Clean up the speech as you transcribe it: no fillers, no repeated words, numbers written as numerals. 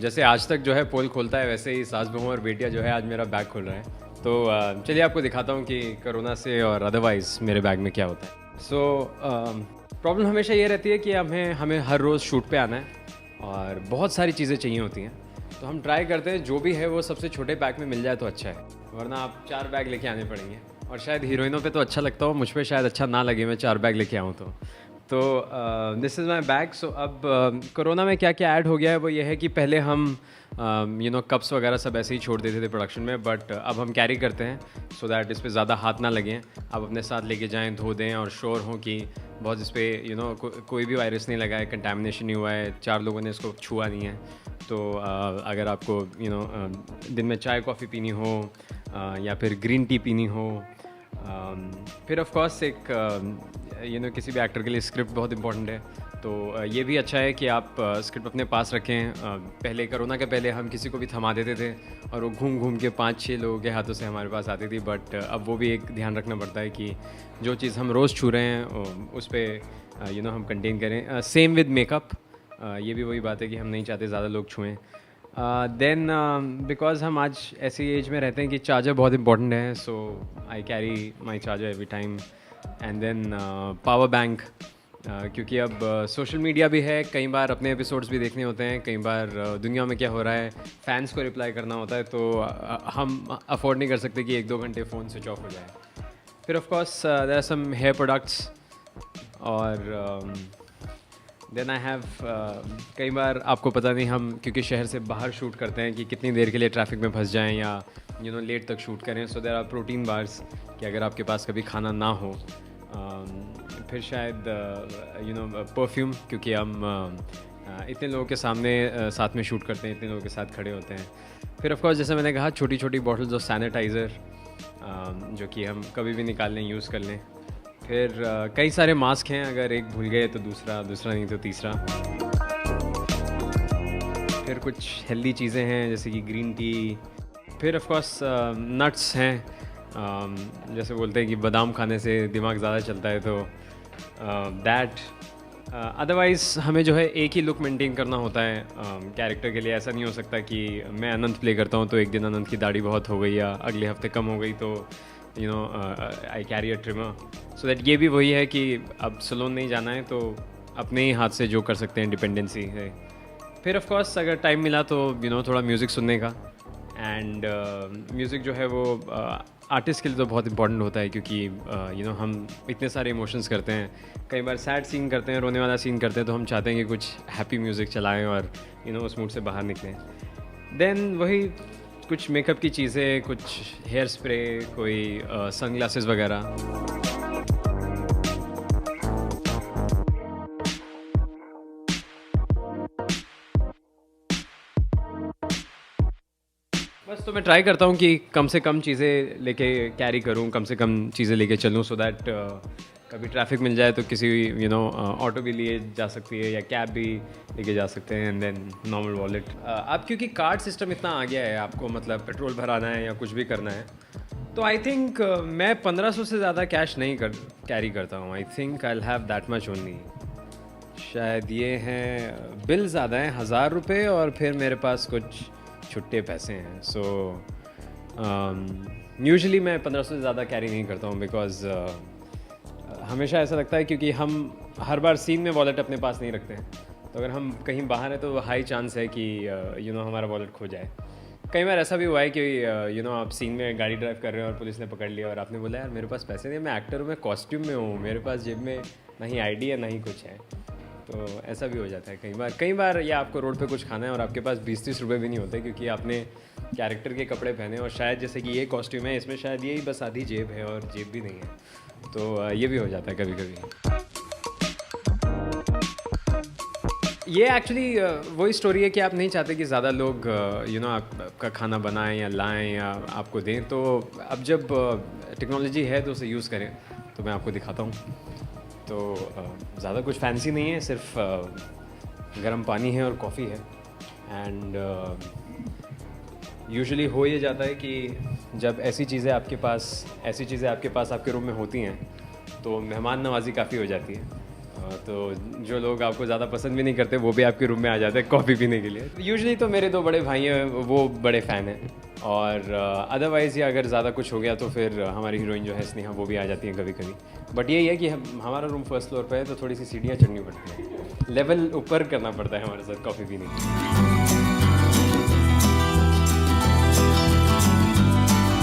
जैसे आज तक जो है पोल खोलता है, वैसे ही सास बहू और बेटियां जो है आज मेरा बैग खोल रहे हैं। तो चलिए आपको दिखाता हूँ कि कोरोना से और अदरवाइज़ मेरे बैग में क्या होता है। सो प्रॉब्लम हमेशा ये रहती है कि हमें हमें हर रोज़ शूट पे आना है और बहुत सारी चीज़ें चाहिए होती हैं। तो हम ट्राई करते हैं जो भी है वो सबसे छोटे बैग में मिल जाए तो अच्छा है, वरना आप 4 बैग लेके आने पड़ेंगे। और शायद हीरोइनों पे तो अच्छा लगता हो, मुझ पे शायद अच्छा ना लगे मैं 4 बैग लेके आऊँ तो दिस इज़ माई बैग। सो अब कोरोना में क्या क्या ऐड हो गया है वो ये है कि पहले हम कप्स वगैरह सब ऐसे ही छोड़ देते थे प्रोडक्शन में, बट अब हम कैरी करते हैं सो दैट इस पर ज़्यादा हाथ ना लगें। आप अपने साथ लेके जाएं, धो दें और श्योर हों कि बहुत इस पर कोई भी वायरस नहीं लगा है, कंटेमिनेशन नहीं हुआ है, 4 लोगों ने इसको छुआ नहीं है। तो अगर आपको दिन में चाय कॉफ़ी पीनी हो या फिर ग्रीन टी पीनी हो, फिर ऑफ कोर्स एक किसी भी एक्टर के लिए स्क्रिप्ट बहुत इंपॉर्टेंट है। तो ये भी अच्छा है कि आप स्क्रिप्ट अपने पास रखें। पहले कोरोना के पहले हम किसी को भी थमा देते थे और वो घूम घूम के 5-6 लोगों के हाथों से हमारे पास आती थी, बट अब वो भी एक ध्यान रखना पड़ता है कि जो चीज़ हम रोज़ छू रहे हैं उस पर हम कंटेन करें। सेम विद मेकअप, ये भी वही बात है कि हम नहीं चाहते ज़्यादा लोग छुएं। देन बिकॉज हम आज ऐसी एज में रहते हैं कि चार्जर बहुत इंपॉर्टेंट है, so I carry my charger every time. And then power bank, क्योंकि अब सोशल मीडिया भी है, कई बार अपने एपिसोड्स भी देखने होते हैं, कई बार दुनिया में क्या हो रहा है फैंस को रिप्लाई करना होता है, तो हम अफोर्ड नहीं कर सकते कि 1-2 घंटे फ़ोन स्विच ऑफ हो जाए। फिर of course there are some hair products. और देन आई हैव कई बार आपको पता नहीं, हम क्योंकि शहर से बाहर शूट करते हैं कि कितनी देर के लिए ट्रैफिक में फंस जाएं या लेट तक शूट करें। So there are protein bars कि अगर आपके पास कभी खाना ना हो। फिर शायद परफ्यूम, क्योंकि हम इतने लोगों के सामने साथ में शूट करते हैं, इतने लोगों के साथ खड़े होते हैं। फिर ऑफ कोर्स जैसे मैंने कहा, छोटी छोटी बॉटल्स ऑफ सैनिटाइज़र जो कि हम कभी भी निकाल लें, यूज़ कर लें। फिर कई सारे मास्क हैं, अगर एक भूल गए तो दूसरा नहीं तो तीसरा। फिर कुछ हेल्दी चीज़ें हैं जैसे कि ग्रीन टी। फिर ऑफ कोर्स नट्स हैं, जैसे बोलते हैं कि बादाम खाने से दिमाग ज़्यादा चलता है, तो दैट। अदरवाइज़ हमें जो है एक ही लुक मेंटेन करना होता है कैरेक्टर के लिए। ऐसा नहीं हो सकता कि मैं अनंत प्ले करता हूँ तो एक दिन अनंत की दाढ़ी बहुत हो गई या अगले हफ्ते कम हो गई तो I carry a trimmer. So that ये भी वही है कि अब सैलून नहीं जाना है तो अपने ही हाथ से जो कर सकते हैं, इंडिपेंडेंसी है। फिर ऑफ कोर्स अगर टाइम मिला तो थोड़ा म्यूज़िक सुनने का। एंड म्यूज़िक जो है वो आर्टिस्ट के लिए तो बहुत इंपॉर्टेंट होता है, क्योंकि हम इतने सारे इमोशंस करते हैं, कई बार सैड सीन करते हैं, रोने वाला सीन करते हैं, तो हम चाहते हैं कि कुछ हैप्पी म्यूज़िक चलाएं और उस मूड से बाहर निकलें। देन वही कुछ मेकअप की चीज़ें, कुछ हेयर स्प्रे, कोई सनग्लासेस वगैरह। बस तो मैं ट्राई करता हूँ कि कम से कम चीज़ें लेके कैरी करूँ, कम से कम चीज़ें लेके चलूँ, सो दैट कभी ट्रैफिक मिल जाए तो किसी ऑटो भी लिए जा सकती है या कैब भी लेके जा सकते हैं। And then normal wallet. अब क्योंकि कार्ड सिस्टम इतना आ गया है, आपको मतलब पेट्रोल भराना है या कुछ भी करना है, तो आई थिंक मैं 1500 से ज़्यादा कैश नहीं कैरी करता हूँ। I think I will have that much only. शायद ये हैं बिल ज़्यादा हैं, 1000 रुपये, और फिर मेरे पास कुछ छुट्टे पैसे हैं। सो यूजुअली मैं 1500 से ज़्यादा कैरी नहीं करता हूँ, बिकॉज हमेशा ऐसा लगता है, क्योंकि हम हर बार सीन में वॉलेट अपने पास नहीं रखते हैं, तो अगर हम कहीं बाहर हैं तो हाई चांस है कि हमारा वॉलेट खो जाए। कई बार ऐसा भी हुआ है कि आप सीन में गाड़ी ड्राइव कर रहे हो और पुलिस ने पकड़ लिया और आपने बोला यार मेरे पास पैसे नहीं, मैं एक्टर हूँ, मैं कॉस्ट्यूम में हूँ, मेरे पास जेब में ना ही आईडी है ना ही कुछ है। तो ऐसा भी हो जाता है कई बार या आपको रोड पे कुछ खाना है और आपके पास 20-30 रुपये भी नहीं होते, क्योंकि आपने कैरेक्टर के कपड़े पहने और शायद जैसे कि ये कॉस्ट्यूम है, इसमें शायद यही बस आधी जेब है और जेब भी नहीं है। तो ये भी हो जाता है कभी कभी। ये एक्चुअली वही स्टोरी है कि आप नहीं चाहते कि ज़्यादा लोग आपका खाना बनाएं या लाएं या आपको दें, तो अब जब टेक्नोलॉजी है तो उसे यूज़ करें। तो मैं आपको दिखाता हूँ। तो ज़्यादा कुछ फैंसी नहीं है, सिर्फ गर्म पानी है और कॉफ़ी है। एंड यूजुअली हो ये जाता है कि जब ऐसी चीज़ें आपके पास आपके रूम में होती हैं तो मेहमान नवाजी काफ़ी हो जाती है। तो जो लोग आपको ज़्यादा पसंद भी नहीं करते वो भी आपके रूम में आ जाते हैं कॉफ़ी पीने के लिए। यूजुअली तो मेरे 2 बड़े भाई हैं वो बड़े फ़ैन हैं, और अदरवाइज़ या अगर ज़्यादा कुछ हो गया तो फिर हमारी हीरोइन जो है स्नेहा वो भी आ जाती है कभी कभी। बट यही है कि हमारा रूम फर्स्ट फ्लोर पे है तो थोड़ी सी सीढ़ियाँ चढ़नी पड़ती हैं, लेवल ऊपर करना पड़ता है हमारे साथ कॉफ़ी पीने के लिए।